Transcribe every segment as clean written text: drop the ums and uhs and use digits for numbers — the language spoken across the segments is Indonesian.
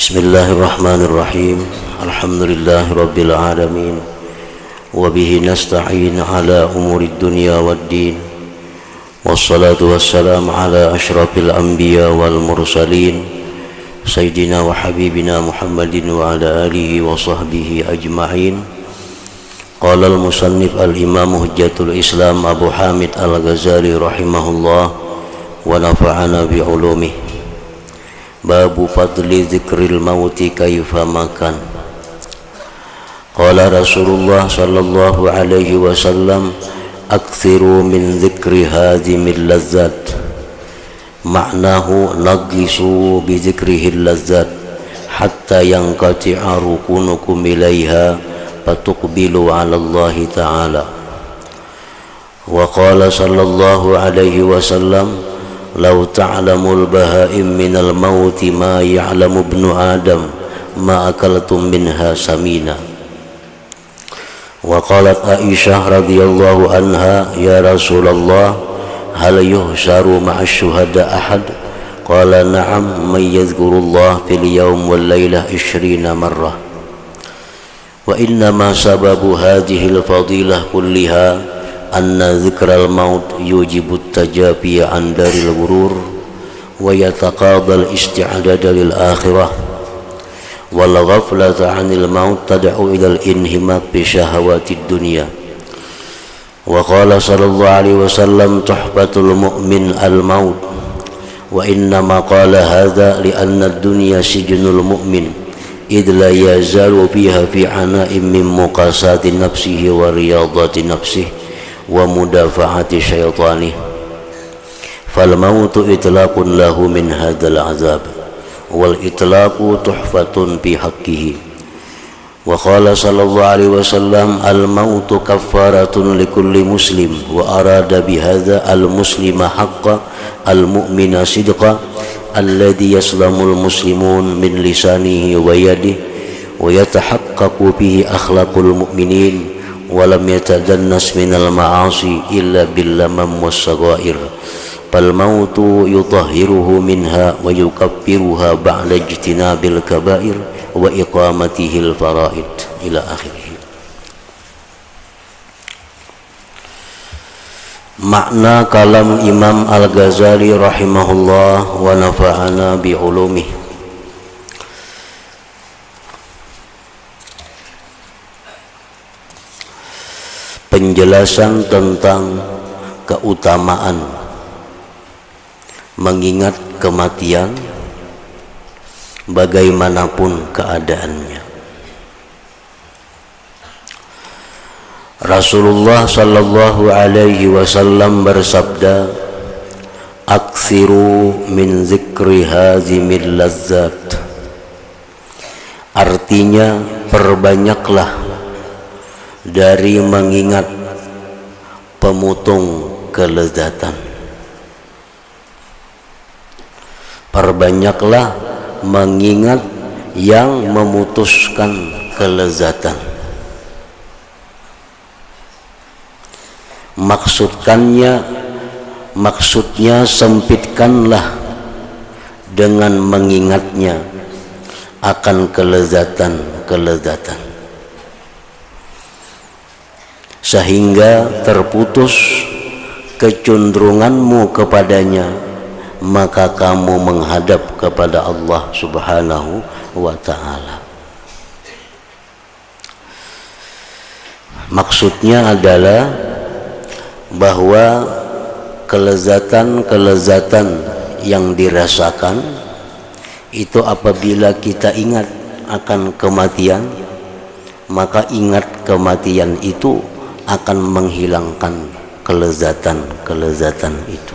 Bismillahirrahmanirrahim. Alhamdulillahi rabbil alamin. Wa bihi nasta'in ala umurid dunya waddin. Wassalatu wassalamu ala asyrafil anbiya wal mursalin Sayyidina wa habibina Muhammadin wa ala alihi wa sahbihi ajma'in. Qala al-musannif al-imam hujjatul islam Abu Hamid al-Ghazali rahimahullah wa nafa'ana bi'ulumih. Babu fadli zikril mauti kaifa makan. Qala Rasulullah sallallahu alaihi wasallam, aktsiru min zikri hadhimil lazzat. Ma'nahu naglisu bi zikrihil lazzat hatta yanqati'a rukunukum ilaiha fatuqbilu 'ala Allah ta'ala. Wa qala sallallahu alaihi wasallam, lau ta'lamul bahaim minal mauti ma ya'lamu ibnu adam ma akaltum minha samina. Wa qalat Aisyah radhiyallahu anha, ya Rasulullah, hal yuhsyaru ma'asy syuhada ahad? Qala na'am, man yadhkurullah fil yawm wal lailah 20 marrah. Wa inna ma sababu hadhihi al fadilah kulliha anna zikral maut yujibu tajabiya an daril ghurur wa yataqadal isti'adada lil akhirah wal ghaflata 'anil maut tad'u ila al inhimak bi syahawatid dunya. Wa qala sallallahu alaihi wasallam, tuhfatul mu'min al maut. Wa inna ma qala hadha li anna ad-dunya sijnul mu'min idh la yazalu fiha fi 'ana'in min muqasati nafsihi wa riyadati nafsihi wa mudafa'ati syaitani. Fal mautu itlaqun lahu min hadzal azab wal itlaqu tuhfatun fi haqqihi. Wa qala sallallahu alaihi wasallam, al mautu kaffaratun likulli muslim wa arada bihadza al muslima haqqa al mu'mina sidqa alladhi yaslamul muslimun min lisanihi wa yadihi wa yatahaqqaqu bihi akhlaqul mu'minin walam yatadannas minal ma'asi illa billamam was-saghair. Fal mautu yutahhiruhu minha wa yukaffiruha ba'da ijtinabil kaba'ir wa iqamatihil faraid ila akhirih. Makna kalam Imam Al-Ghazali rahimahullah wa nafa'ana bi'ulumih. Penjelasan tentang keutamaan mengingat kematian bagaimanapun keadaannya. Rasulullah sallallahu alaihi wasallam bersabda, aktsiru min zikri hazimil lazzat. Artinya, perbanyaklah dari mengingat pemutung kelezatan. Perbanyaklah mengingat yang memutuskan kelezatan. Maksudnya sempitkanlah dengan mengingatnya akan kelezatan sehingga terputus kecenderunganmu kepadanya, maka kamu menghadap kepada Allah Subhanahu wa ta'ala. Maksudnya adalah bahwa kelezatan yang dirasakan itu apabila kita ingat akan kematian, maka ingat kematian itu akan menghilangkan kelezatan itu.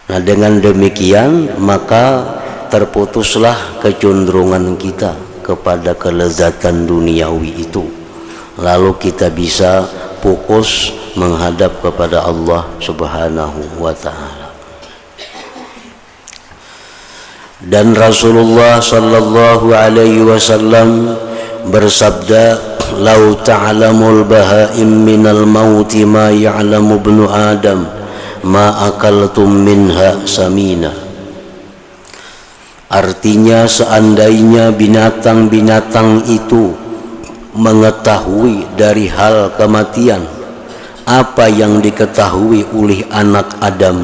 Nah, dengan demikian maka terputuslah kecenderungan kita kepada kelezatan duniawi itu, lalu kita bisa fokus menghadap kepada Allah Subhanahu wa ta'ala. Dan Rasulullah sallallahu alaihi wasallam bersabda, lau ta'lamul bahaim minal mauti ma ya'lamu ibnu adam ma akaltum minha samina. Artinya seandainya binatang-binatang itu mengetahui dari hal kematian apa yang diketahui oleh anak Adam,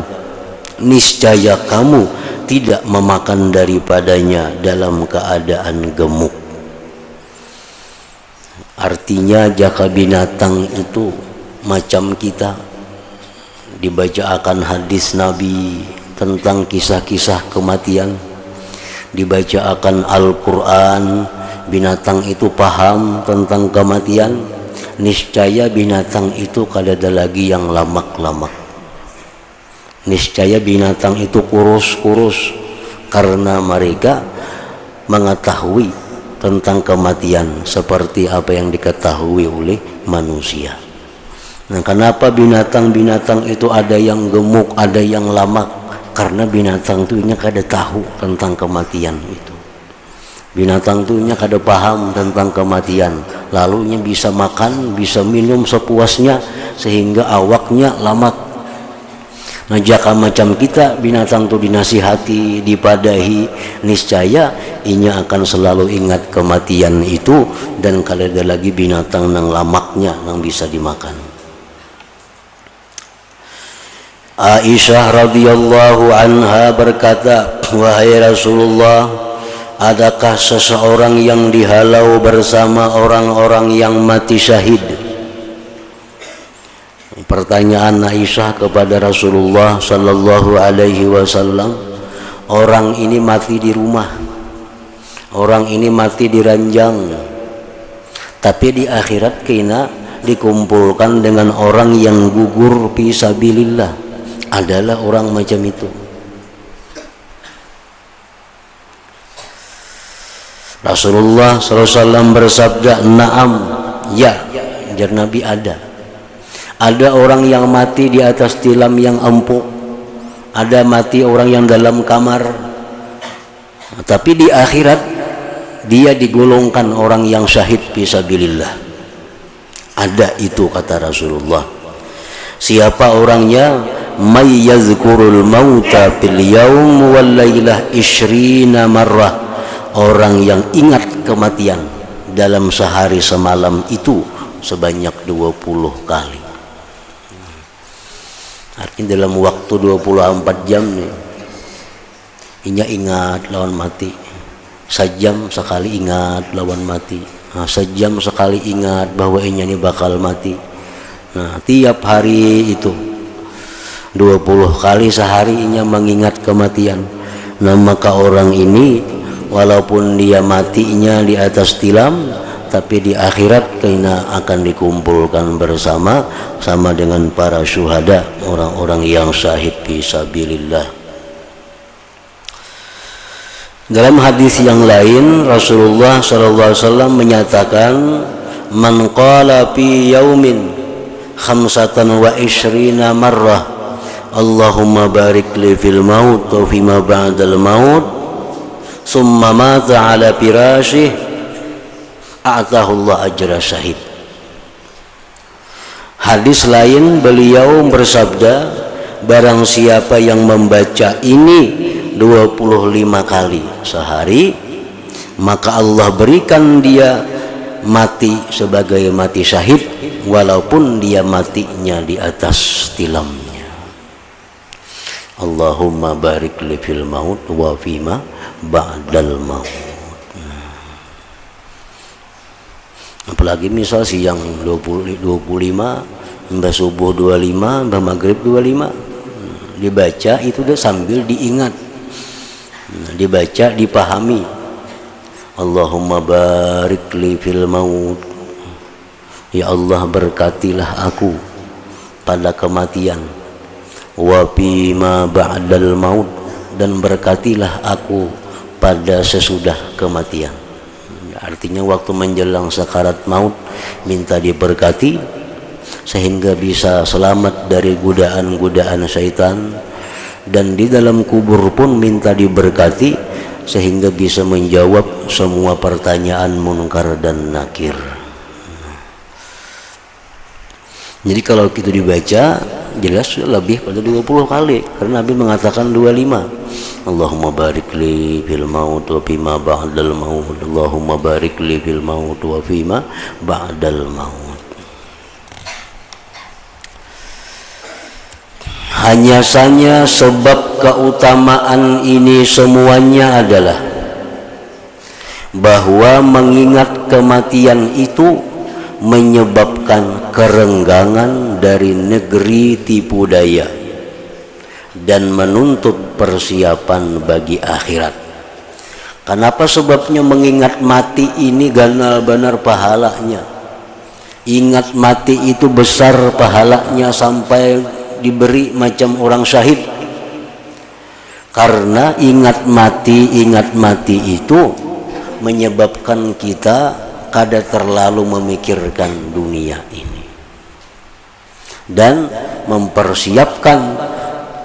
niscaya kamu tidak memakan daripadanya dalam keadaan gemuk. Artinya jika binatang itu macam kita, dibaca akan hadis Nabi tentang kisah-kisah kematian, dibaca akan Al-Quran, binatang itu paham tentang kematian, niscaya binatang itu kada ada lagi yang lamak-lamak, niscaya binatang itu kurus-kurus, karena mereka mengetahui tentang kematian seperti apa yang diketahui oleh manusia. Nah, kenapa binatang-binatang itu ada yang gemuk, ada yang lamak? Karena binatang itu kada tahu tentang kematian itu. Binatang itu kada paham tentang kematian, lalu bisa makan, bisa minum sepuasnya sehingga awaknya lamak. Nah, jika macam kita, binatang itu dinasihati, dipadahi, niscaya inya akan selalu ingat kematian itu, dan kada ada lagi binatang yang lamaknya yang bisa dimakan. Aisyah radhiyallahu anha berkata, wahai Rasulullah, adakah seseorang yang dihalau bersama orang-orang yang mati syahid? Pertanyaan Aisyah kepada Rasulullah sallallahu alaihi wasallam. Orang ini mati di rumah, orang ini mati di ranjang, tapi di akhirat kena dikumpulkan dengan orang yang gugur fi sabilillah. Adalah orang macam itu. Rasulullah sallallahu alaihi wasallam bersabda, "Na'am, ya." Jar Nabi ada orang yang mati di atas tilam yang empuk, ada mati orang yang dalam kamar, tapi di akhirat dia digolongkan orang yang syahid fisabilillah. Ada itu, kata Rasulullah. Siapa orangnya? May yazkurul mauta fil yaum wal lailah 20 marrah. Orang yang ingat kematian dalam sehari semalam itu sebanyak 20 kali. Artinya dalam waktu 24 jam nih, inya ingat lawan mati. Sejam sekali ingat lawan mati. Nah, sejam sekali ingat bahwa inya ini bakal mati. Nah, tiap hari itu 20 kali sehari inya mengingat kematian. Nah, maka orang ini walaupun dia matinya di atas tilam, tapi di akhirat kena akan dikumpulkan bersama sama dengan para syuhada, orang-orang yang syahid fisabilillah. Dalam hadis yang lain Rasulullah SAW menyatakan, man qala fi yaumin 25 marrah Allahumma barik li fil maut wa fima ba'dal maut summa mata ala firashih a'tahullah ajra syahid. Hadis lain beliau bersabda, barang siapa yang membaca ini 25 kali sehari, maka Allah berikan dia mati sebagai mati syahid, walaupun dia matinya di atas tilamnya. Allahumma barik li fil maut wa fima ba'dal maut. Apalagi misal siang 25, mbak subuh 25, mbak maghrib 25, dibaca itu udah sambil diingat, dibaca dipahami. Allahumma barik li fil maut, ya Allah berkatilah aku pada kematian, wa fima ba'dal maut, dan berkatilah aku pada sesudah kematian. Artinya waktu menjelang sakarat maut minta diberkati sehingga bisa selamat dari godaan-godaan syaitan, dan di dalam kubur pun minta diberkati sehingga bisa menjawab semua pertanyaan munkar dan nakir. Jadi kalau itu dibaca jelas lebih pada 20 kali karena Nabi mengatakan 25. Allahumma barik li fil maut wa fima ba'dal maut. Allahumma barik li fil maut wa fima ba'dal maut. Hanya saja sebab keutamaan ini semuanya adalah bahwa mengingat kematian itu menyebabkan kerenggangan dari negeri tipu daya dan menuntut persiapan bagi akhirat. Kenapa sebabnya mengingat mati ini ganal benar pahalanya? Ingat mati itu besar pahalanya sampai diberi macam orang syahid. Karena ingat mati itu menyebabkan kita kada terlalu memikirkan dunia ini dan mempersiapkan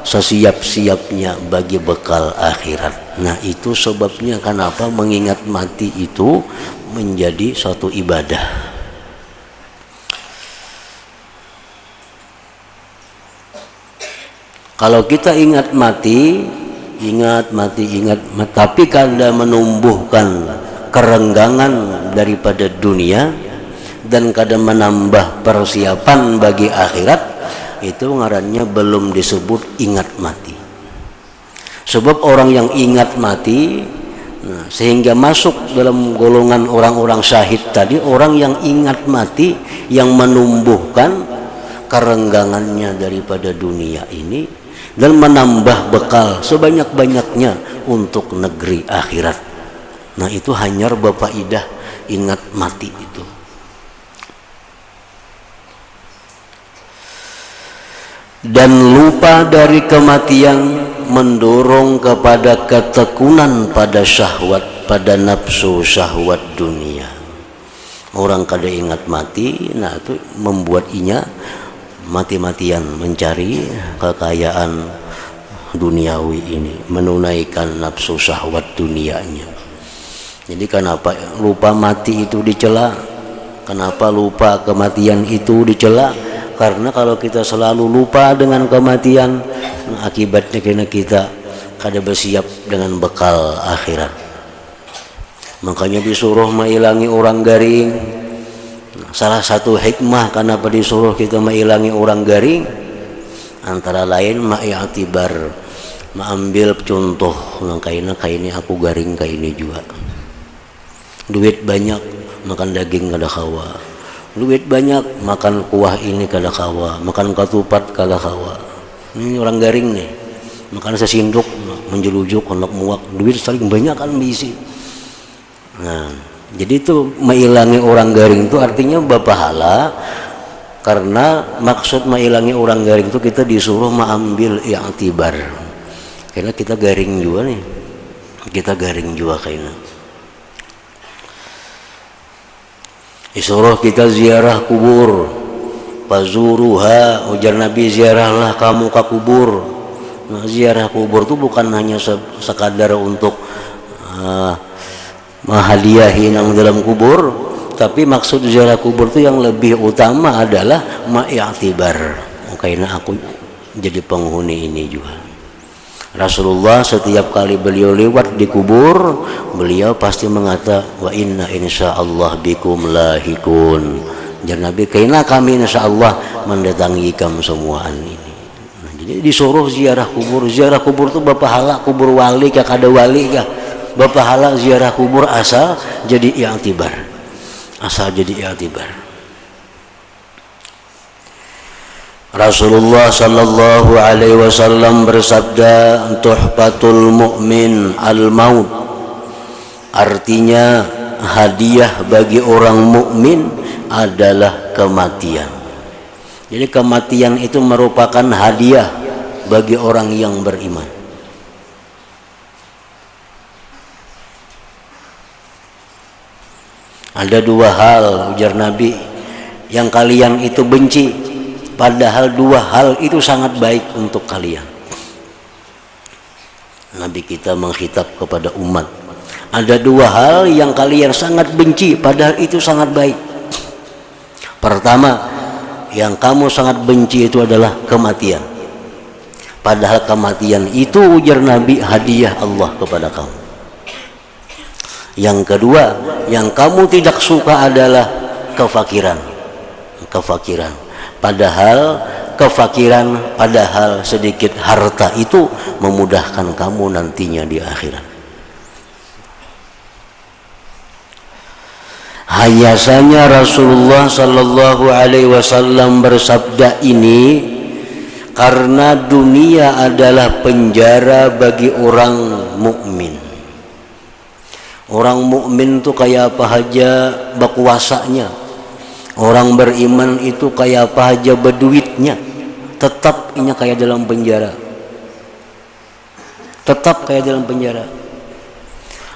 sesiap-siapnya bagi bekal akhirat. Nah, itu sebabnya kenapa mengingat mati itu menjadi suatu ibadah. Kalau kita ingat mati, tapi kada menumbuhkan kerenggangan daripada dunia dan kada menambah persiapan bagi akhirat, itu ngarannya belum disebut ingat mati. Sebab orang yang ingat mati, sehingga masuk dalam golongan orang-orang syahid tadi, orang yang ingat mati yang menumbuhkan kerenggangannya daripada dunia ini dan menambah bekal sebanyak-banyaknya untuk negeri akhirat. Nah, itu hanya bapaidah ingat mati itu. Dan lupa dari kematian mendorong kepada ketekunan pada syahwat, pada nafsu syahwat dunia. Orang kada ingat mati, nah itu membuat inya mati-matian mencari kekayaan duniawi ini, menunaikan nafsu syahwat dunianya. Jadi kenapa lupa mati itu dicela? Kenapa lupa kematian itu dicela? Karena kalau kita selalu lupa dengan kematian, akibatnya kena kita kada bersiap dengan bekal akhirat. Makanya disuruh menghilangi orang garing. Salah satu hikmah kenapa disuruh kita menghilangi orang garing, antara lain ma'iyatibar, mengambil contoh kaina aku garing kaini juga. Duit banyak makan daging kada kawa, duit banyak makan kuah ini kada kawa, makan ketupat kada kawa. Ini orang garing nih, makan sesinduk menjelujuk hendak muak, duit saling banyak kan bisi. Nah, jadi itu menghilangi orang garing itu artinya berpahala, karena maksud menghilangi orang garing itu kita disuruh mengambil i'tibar. Karena kita garing juga nih, kita garing juga kayaknya. Disuruh kita ziarah kubur, fazuruha, ujar Nabi, ziarahlah kamu ke kubur. Nah, ziarah kubur itu bukan hanya sekadar untuk menghadiahi yang dalam kubur, tapi maksud ziarah kubur itu yang lebih utama adalah ma'iyatibar. Karena aku jadi penghuni ini juga. Rasulullah setiap kali beliau lewat di kubur, beliau pasti mengata wa inna insyaallah bikum lahikun. Jadi Nabi, karena kami insyaallah mendatangi kamu semuaan ini. Nah, jadi disuruh ziarah kubur. Ziarah kubur itu berpahala, kubur wali kah kada wali kah, berpahala ziarah kubur asal jadi i'tibar. Asal jadi i'tibar. Rasulullah sallallahu alaihi wasallam bersabda, tuhfatul mu'min al-maut. Artinya hadiah bagi orang mukmin adalah kematian. Jadi kematian itu merupakan hadiah bagi orang yang beriman. Ada dua hal, ujar Nabi, yang kalian itu benci, padahal dua hal itu sangat baik untuk kalian. Nabi kita menghitab kepada umat, ada dua hal yang kalian sangat benci, padahal itu sangat baik. Pertama, yang kamu sangat benci itu adalah kematian. Padahal kematian itu, ujar Nabi, hadiah Allah kepada kamu. Yang kedua, yang kamu tidak suka adalah kefakiran. Padahal sedikit harta itu memudahkan kamu nantinya di akhirat. Hayasanya Rasulullah sallallahu alaihi wasallam bersabda ini karena dunia adalah penjara bagi orang mukmin. Orang mukmin itu kayak apa aja berkuasanya. Orang beriman itu kayak apa aja berduitnya. Tetap ini kayak dalam penjara. Tetap kayak dalam penjara.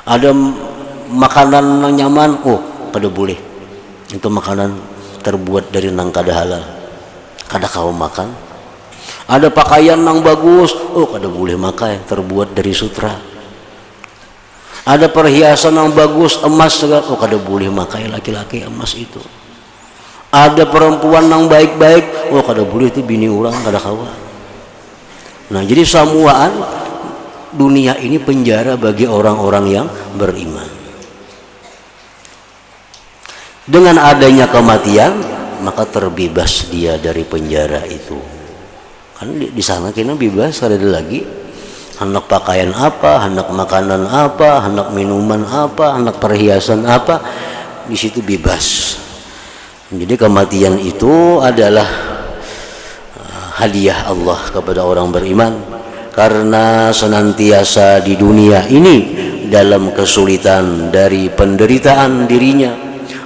Ada makanan yang nyaman, kada boleh. Itu makanan terbuat dari nang kada halal. Kada kau makan. Ada pakaian yang bagus, kada boleh makai, terbuat dari sutra. Ada perhiasan yang bagus, emas segala, kada boleh makai laki-laki emas itu. Ada perempuan yang baik-baik, kada boleh itu bini orang, kada kawa. Nah, jadi samuaan dunia ini penjara bagi orang-orang yang beriman. Dengan adanya kematian, maka terbebas dia dari penjara itu. Kan di sana kita bebas, kada ada lagi hendak pakaian apa, hendak makanan apa, hendak minuman apa, hendak perhiasan apa, di situ bebas. Jadi kematian itu adalah hadiah Allah kepada orang beriman, karena senantiasa di dunia ini dalam kesulitan dari penderitaan dirinya,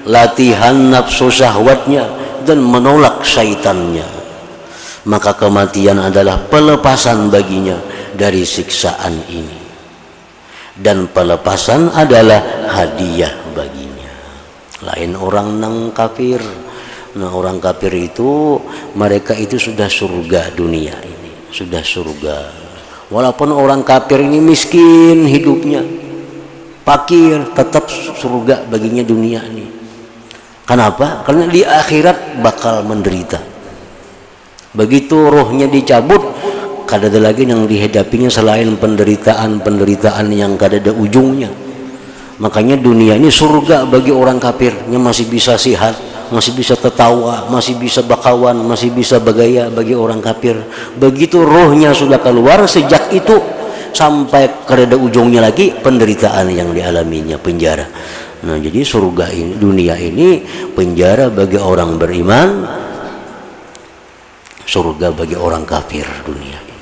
latihan nafsu syahwatnya dan menolak syaitannya, maka kematian adalah pelepasan baginya dari siksaan ini, dan pelepasan adalah hadiah baginya. Lain orang nang kafir. Nah, orang kafir itu, mereka itu sudah surga dunia ini, sudah surga. Walaupun orang kafir ini miskin hidupnya, fakir, tetap surga baginya dunia ini. Kenapa? Karena di akhirat bakal menderita. Begitu rohnya dicabut, kada ada lagi yang dihadapinya selain penderitaan yang kada ada ujungnya. Makanya dunia ini surga bagi orang kafirnya, masih bisa sihat, masih bisa tertawa, masih bisa bakawan, masih bisa bergaya bagi orang kafir. Begitu rohnya sudah keluar, sejak itu sampai kada ada ujungnya lagi penderitaan yang dialaminya, penjara. Nah, jadi surga ini, dunia ini penjara bagi orang beriman, surga bagi orang kafir dunia.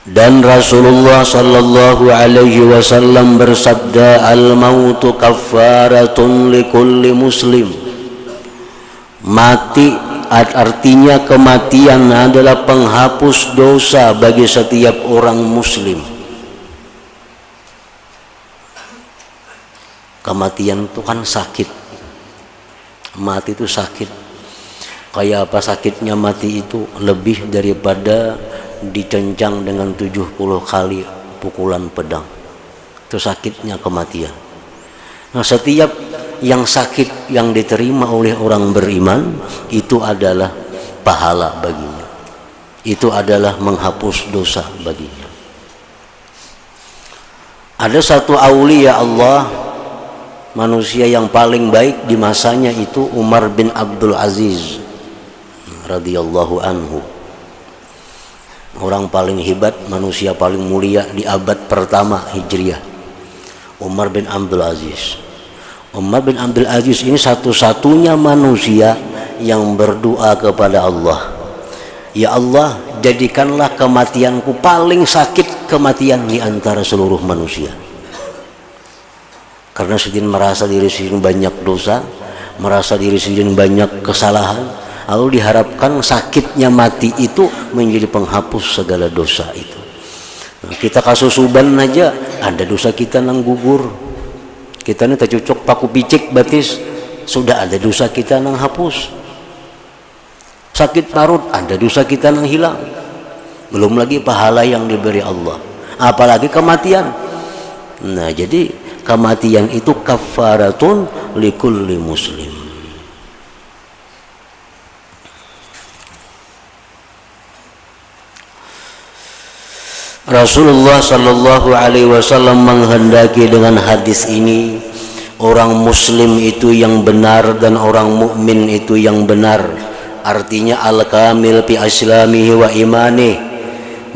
Dan Rasulullah sallallahu alaihi wasallam bersabda, al-mautu kaffaratun likulli muslim. Mati artinya kematian adalah penghapus dosa bagi setiap orang muslim. Kematian itu kan sakit. Mati itu sakit. Kayak apa sakitnya mati itu? Lebih daripada dicencang dengan 70 kali pukulan pedang. Itu sakitnya kematian. Nah, setiap yang sakit yang diterima oleh orang beriman itu adalah pahala baginya. Itu adalah menghapus dosa baginya. Ada satu aulia Allah, manusia yang paling baik di masanya itu Umar bin Abdul Aziz radhiyallahu anhu. Orang paling hebat, manusia paling mulia di abad pertama Hijriah, Umar bin Abdul Aziz. Umar bin Abdul Aziz ini satu-satunya manusia yang berdoa kepada Allah, ya Allah, jadikanlah kematianku paling sakit kematian di antara seluruh manusia. Karena sedang merasa diri sendiri banyak dosa, merasa diri sendiri banyak kesalahan, lalu diharapkan sakitnya mati itu menjadi penghapus segala dosa itu. Nah, kita kasusuban aja, ada dosa kita nang gugur. Kita ini tercucuk paku picik batis, sudah ada dosa kita nang hapus. Sakit parut, ada dosa kita nang hilang. Belum lagi pahala yang diberi Allah, apalagi kematian. Nah, jadi kematian itu kafaratun likulli muslim. Rasulullah sallallahu alaihi wasallam menghendaki dengan hadis ini orang muslim itu yang benar dan orang mukmin itu yang benar. Artinya al-kamil fi islamihi wa imani.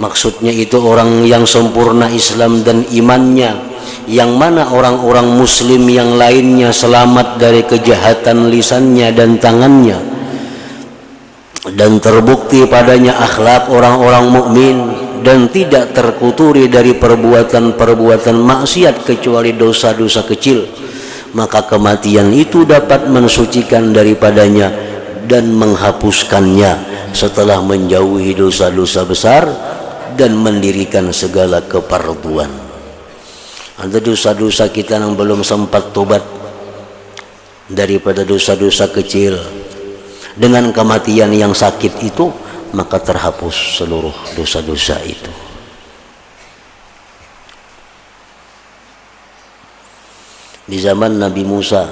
Maksudnya itu orang yang sempurna Islam dan imannya, yang mana orang-orang muslim yang lainnya selamat dari kejahatan lisannya dan tangannya, dan terbukti padanya akhlak orang-orang mukmin dan tidak terkuturi dari perbuatan-perbuatan maksiat kecuali dosa-dosa kecil, maka kematian itu dapat mensucikan daripadanya dan menghapuskannya setelah menjauhi dosa-dosa besar dan mendirikan segala keparduan. Ada dosa-dosa kita yang belum sempat tobat daripada dosa-dosa kecil, dengan kematian yang sakit itu maka terhapus seluruh dosa-dosa itu. Di zaman Nabi Musa,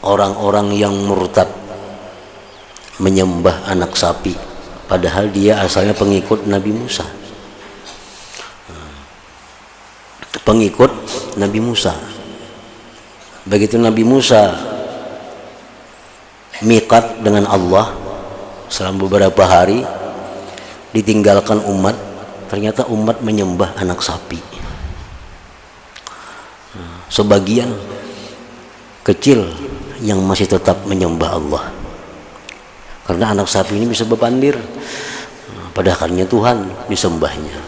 orang-orang yang murtad menyembah anak sapi, padahal dia asalnya pengikut Nabi Musa. Pengikut Nabi Musa. Begitu Nabi Musa miqat dengan Allah selama beberapa hari, ditinggalkan umat, ternyata umat menyembah anak sapi. Sebagian kecil yang masih tetap menyembah Allah, karena anak sapi ini bisa berpandir, padahalnya Tuhan disembahnya.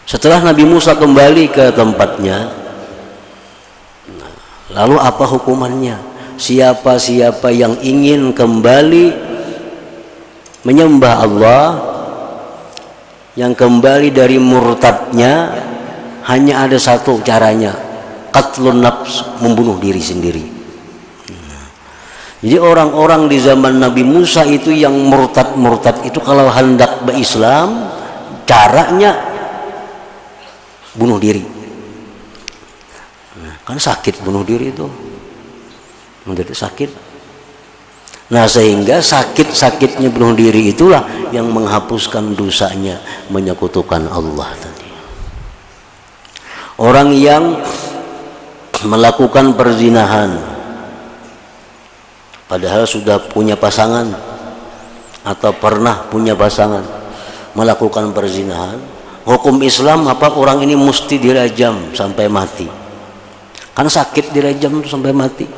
Setelah Nabi Musa kembali ke tempatnya, lalu apa hukumannya? Siapa-siapa yang ingin kembali menyembah Allah, yang kembali dari murtadnya, hanya ada satu caranya, qatlun nafs, membunuh diri sendiri. Jadi orang-orang di zaman Nabi Musa itu yang murtad itu kalau hendak berislam, caranya bunuh diri. Kan sakit bunuh diri itu, menjadi sakit. Nah, sehingga sakit-sakitnya bunuh diri itulah yang menghapuskan dosanya menyekutukan Allah tadi. Orang yang melakukan perzinahan padahal sudah punya pasangan atau pernah punya pasangan, melakukan perzinahan, hukum Islam apa? Orang ini mesti dirajam sampai mati. Kan sakit dirajam sampai mati,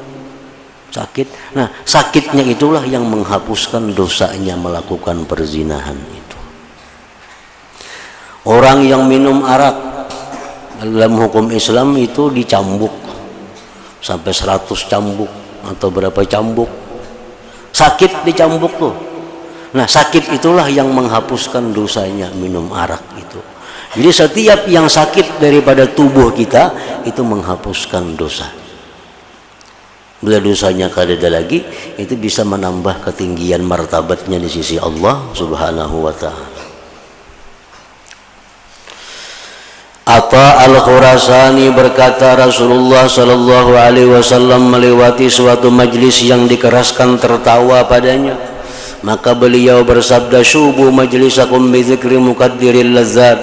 sakit. Nah, sakitnya itulah yang menghapuskan dosanya melakukan perzinahan itu. Orang yang minum arak dalam hukum Islam itu dicambuk sampai 100 cambuk atau berapa cambuk, sakit dicambuk tuh. Nah, sakit itulah yang menghapuskan dosanya minum arak itu. Jadi setiap yang sakit daripada tubuh kita itu menghapuskan dosa. Bila dosanya kada ada lagi, itu bisa menambah ketinggian martabatnya di sisi Allah Subhanahu wa ta'ala. Atta al-Khurasani berkata, Rasulullah sallallahu alaihi wasallam melewati suatu majlis yang dikeraskan tertawa padanya, maka beliau bersabda, syubu majlisakum bi dzikri muqaddiril lazzat.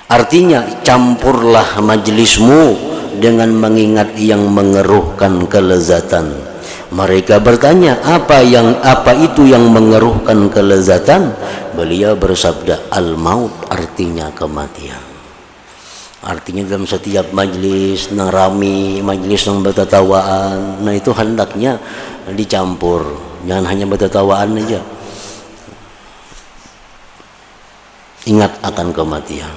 Artinya, campurlah majlismu dengan mengingat yang mengeruhkan kelezatan. Mereka bertanya, apa itu yang mengeruhkan kelezatan? Beliau bersabda, al-maut, artinya kematian. Artinya dalam setiap majlis nang rami, majlis nang bertatawaan, nah itu hendaknya dicampur, jangan hanya bertatawaan aja. Ingat akan kematian.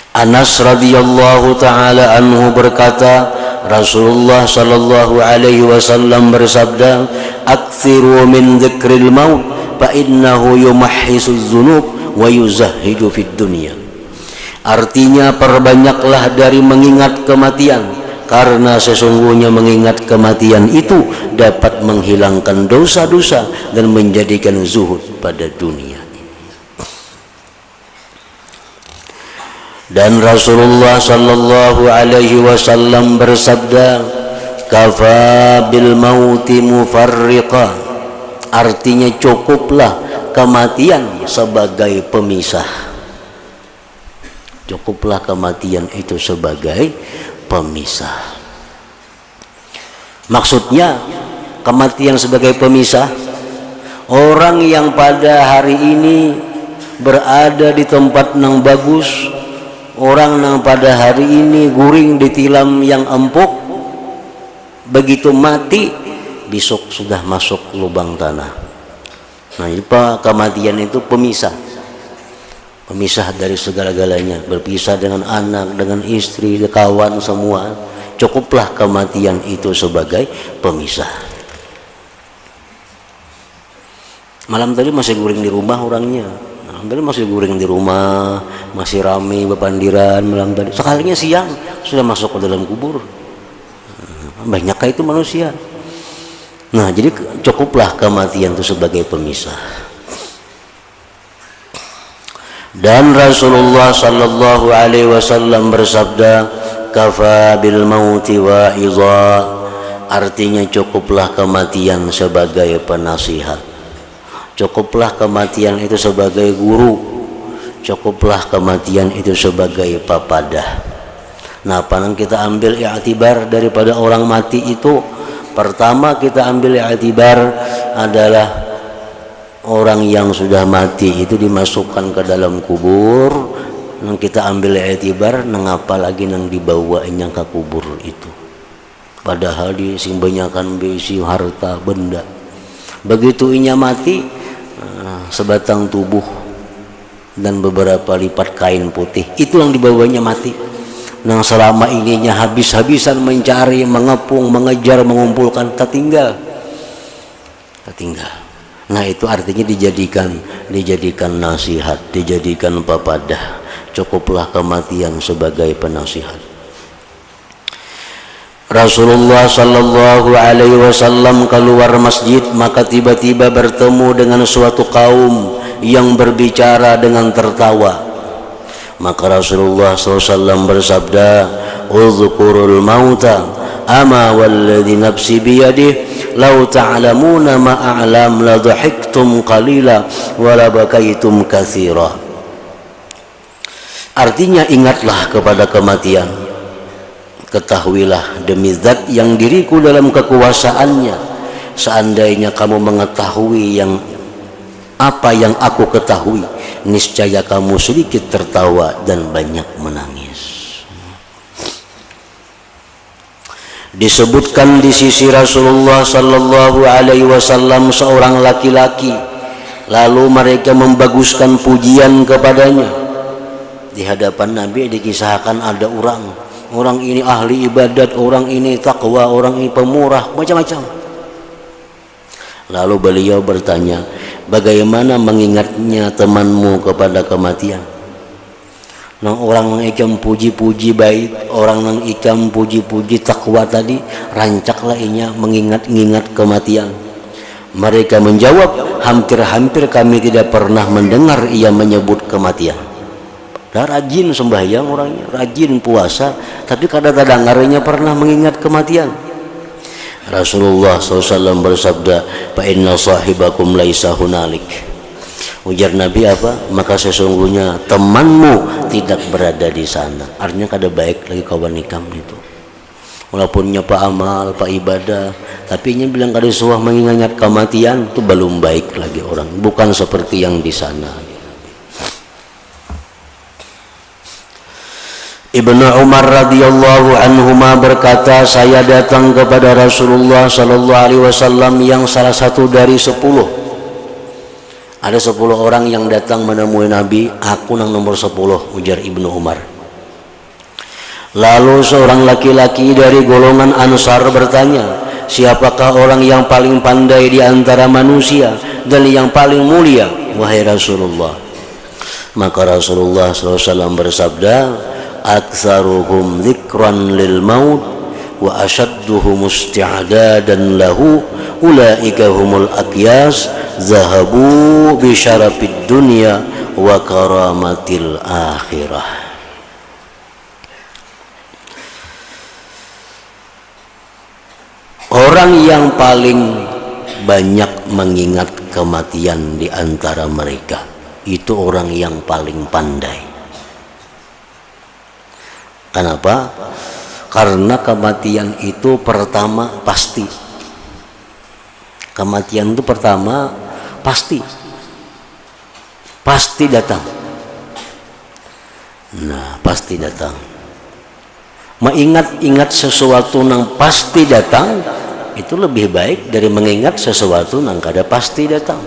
Anas radhiyallahu taala anhu berkata, Rasulullah sallallahu alaihi wasallam bersabda, "Aktsiru min dzikril maut fa innahu yumahhisuz dzunub wa yuzahhidu fid dunya." Artinya, perbanyaklah dari mengingat kematian, karena sesungguhnya mengingat kematian itu dapat menghilangkan dosa-dosa dan menjadikan zuhud pada dunia. Dan Rasulullah sallallahu alaihi wasallam bersabda, kafa bil mauti mufarriqa. Artinya cukuplah kematian sebagai pemisah. Cukuplah kematian itu sebagai pemisah. Maksudnya kematian sebagai pemisah, orang yang pada hari ini berada di tempat yang bagus, orang yang pada hari ini guring di tilam yang empuk, begitu mati besok sudah masuk lubang tanah. Nah, ini kematian itu pemisah, pemisah dari segala-galanya, berpisah dengan anak, dengan istri, kawan semua. Cukuplah kematian itu sebagai pemisah. Malam tadi masih guring di rumah orangnya, malam tadi masih guring di rumah, masih ramai bepandiran malam tadi. Sekalinya siang sudah masuk ke dalam kubur. Banyakkah itu manusia? Nah, jadi cukuplah kematian itu sebagai pemisah. Dan Rasulullah sallallahu alaihi wasallam bersabda, kafa bil mauti wa'iza, artinya cukuplah kematian sebagai penasihat, cukuplah kematian itu sebagai guru, cukuplah kematian itu sebagai papadah. Nah, panang kita ambil i'tibar daripada orang mati itu, pertama kita ambil i'tibar adalah orang yang sudah mati itu dimasukkan ke dalam kubur. Nang kita ambil i'tibar ngapa lagi nang dibawanya ke kubur itu, padahal disimbanyakan besi harta benda. Begitu inya mati, sebatang tubuh dan beberapa lipat kain putih itu yang dibawanya mati. Nang selama ininya habis-habisan mencari, mengepung, mengejar, mengumpulkan, tertinggal. Nah, itu artinya dijadikan nasihat, dijadikan papadah. Cukuplah kematian sebagai penasihat. Rasulullah sallallahu alaihi wasallam keluar masjid, maka tiba-tiba bertemu dengan suatu kaum yang berbicara dengan tertawa. Maka Rasulullah SAW bersabda, "Udzukurul mauta, ama walladhi nafsi biyadih, law ta'lamuna ma a'lam la dhahiktum qalila wa la bakaitum katsira." Artinya, ingatlah kepada kematian, ketahuilah demi zat yang diriku dalam kekuasaannya, seandainya kamu mengetahui apa yang aku ketahui, niscaya kamu sedikit tertawa dan banyak menangis. Disebutkan di sisi Rasulullah sallallahu alaihi wasallam seorang laki-laki, lalu mereka membaguskan pujian kepadanya. Di hadapan Nabi dikisahkan ada orang ini ahli ibadat, orang ini takwa, orang ini pemurah, macam-macam. Lalu beliau bertanya, bagaimana mengingatnya temanmu kepada kematian? Nang orang nang ikam puji-puji baik, orang nang ikam puji-puji takwa tadi, rancaklah inya mengingat-ingat kematian. Mereka menjawab, hampir-hampir kami tidak pernah mendengar ia menyebut kematian. Dah rajin sembahyang orangnya, rajin puasa, tapi kadang-kadang dengarnya pernah mengingat kematian. Rasulullah SAW bersabda, fa inna sahibakum laisa hunalik. Ujar Nabi apa? Maka sesungguhnya temanmu tidak berada di sana. Artinya kada baik lagi kawan nikam itu. Walaupun nyapa amal, pak ibadah, tapi ini bilang kada suah mengingat kematian, itu belum baik lagi orang. Bukan seperti yang di sana. Ibnu Umar radhiyallahu anhuma berkata, saya datang kepada Rasulullah sallallahu alaihi wasallam yang salah satu dari 10. Ada 10 orang yang datang menemui Nabi, aku yang nomor 10, ujar Ibnu Umar. Lalu seorang laki-laki dari golongan Ansar bertanya, siapakah orang yang paling pandai di antara manusia dan yang paling mulia, wahai Rasulullah? Maka Rasulullah SAW bersabda, aktsaruhum dzikran lil maut wa ashadduhum isti'dadan lahu ulaika humul aqyas zahabu bi syarafid dunya wa karamatil akhirah. Orang yang paling banyak mengingat kematian di antara mereka itu orang yang paling pandai. Kenapa? Karena kematian itu pertama pasti. Kematian itu pertama pasti datang. Nah, pasti datang. Mengingat-ingat sesuatu yang pasti datang itu lebih baik dari mengingat sesuatu yang kada pasti datang.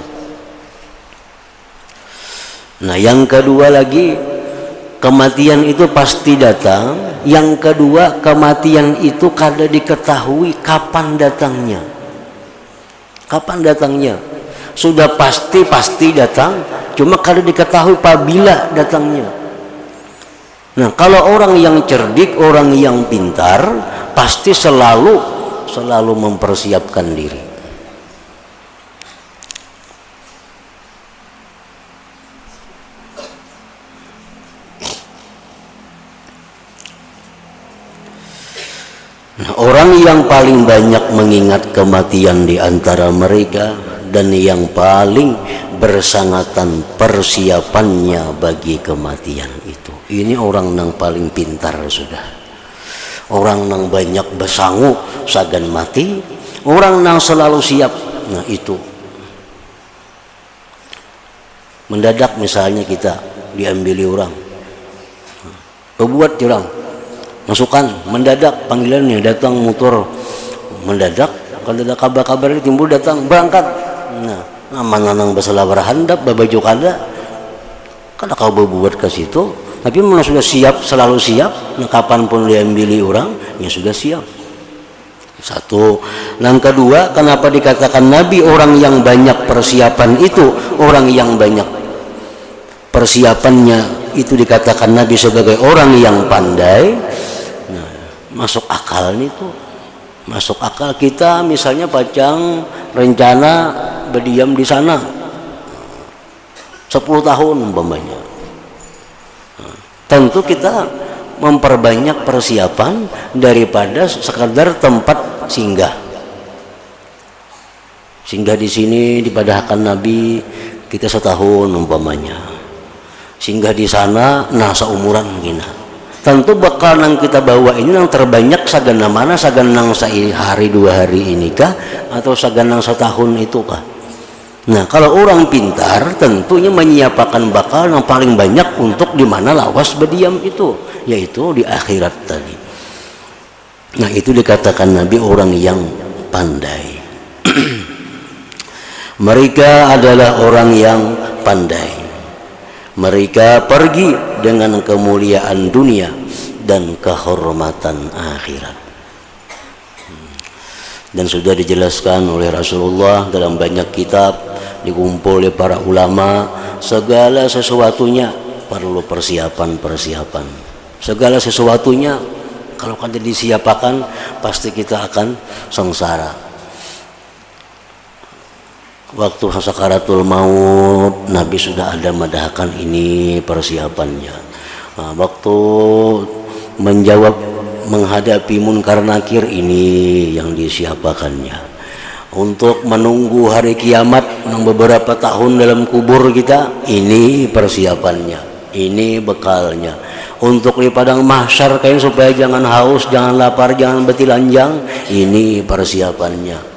Nah, yang kedua lagi, kematian itu pasti datang. Yang kedua, kematian itu kada diketahui kapan datangnya. Kapan datangnya? Sudah pasti datang, cuma kada diketahui apabila datangnya. Nah, kalau orang yang cerdik, orang yang pintar, pasti selalu mempersiapkan diri. Nah, orang yang paling banyak mengingat kematian di antara mereka dan yang paling bersangatan persiapannya bagi kematian itu, ini orang yang paling pintar sudah. Orang yang banyak bersangu sagan mati, orang yang selalu siap. Nah, itu mendadak misalnya kita diambili orang, berbuat orang masukkan mendadak, panggilannya datang motor mendadak, kalau ada kabar-kabar timbul datang berangkat. Nah, mana nang basalah berhandap babaju kada kau berbuat ke situ, tapi mana sudah siap, selalu siap. Nah, kapanpun diambili orang ya sudah siap. Satu. Yang kedua, kenapa dikatakan Nabi orang yang banyak persiapan itu, orang yang banyak persiapannya itu dikatakan Nabi sebagai orang yang pandai. Nah, masuk akal itu, masuk akal kita misalnya pacang rencana berdiam di sana 10 tahun umpamanya. Nah, tentu kita memperbanyak persiapan daripada sekadar tempat singgah. Singgah di sini dipadahkan Nabi kita setahun umpamanya. Singgah di sana nah seumuran gina. Tentu bakal yang kita bawa ini yang terbanyak sagan mana, sagan nang sehari 2 hari ini kah, atau sagan nang setahun itu kah? Nah, kalau orang pintar tentunya menyiapkan bakal yang paling banyak untuk di mana lawas berdiam itu, yaitu di akhirat tadi. Nah, itu dikatakan Nabi orang yang pandai. Mereka adalah orang yang pandai. Mereka pergi dengan kemuliaan dunia dan kehormatan akhirat. Dan sudah dijelaskan oleh Rasulullah dalam banyak kitab, dikumpul oleh para ulama, segala sesuatunya perlu persiapan. Segala sesuatunya kalau kada disiapkan pasti kita akan sengsara. Waktu sakaratul maut Nabi sudah ada madahkan ini persiapannya. Nah, waktu menghadapi munkar nakir ini yang disiapkannya. Untuk menunggu hari kiamat yang beberapa tahun dalam kubur kita, ini persiapannya, ini bekalnya. Untuk di padang mahsyar kain supaya jangan haus, jangan lapar, jangan betilanjang, ini persiapannya.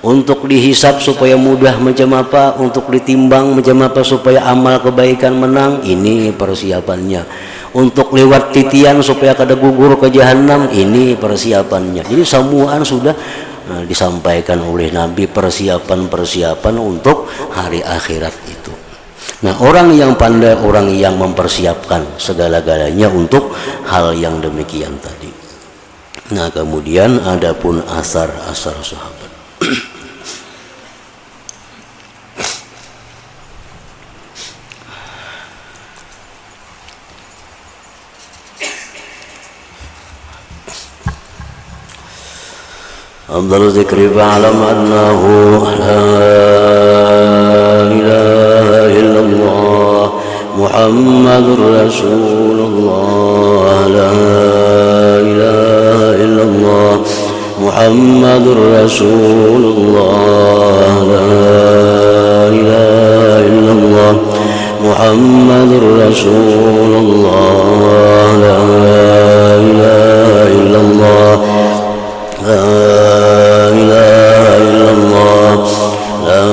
Untuk dihisap supaya mudah macam apa, untuk ditimbang macam apa supaya amal kebaikan menang, ini persiapannya. Untuk lewat titian supaya kada gugur ke jahanam, ini persiapannya. Jadi semuaan sudah disampaikan oleh Nabi, persiapan untuk hari akhirat itu. Nah, orang yang pandai, orang yang mempersiapkan segala-galanya untuk hal yang demikian tadi. Nah, kemudian adapun asar-asar sahabat. أفضل ذكر فاعلم أنه لا إله إلا الله محمد رسول الله لا إله إلا الله محمد رسول الله لا إله إلا الله محمد رسول الله لا إله إلا الله لا إله إلا الله لا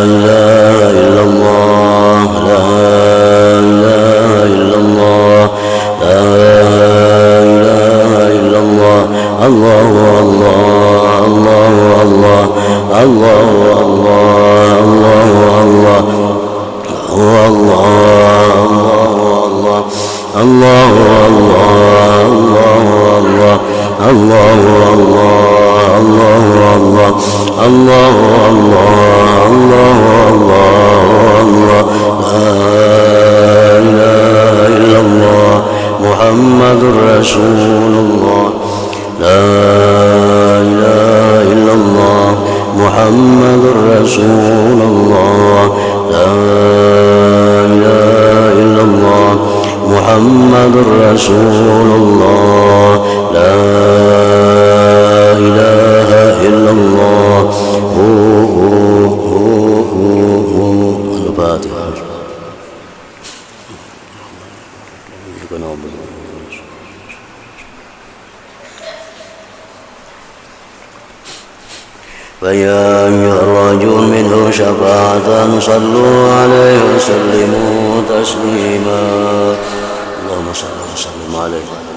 إله إلا الله لا إله إلا الله لا إله إلا الله الله الله الله الله الله الله الله الله محمد رسول الله لا إله إلا الله محمد رسول الله لا إله إلا الله محمد رسول الله لا إله إلا الله الفاتحة فيا أيها الرجل منه شفاعة صلوا عليه وسلموا تسليما اللهم صل وسلم عليه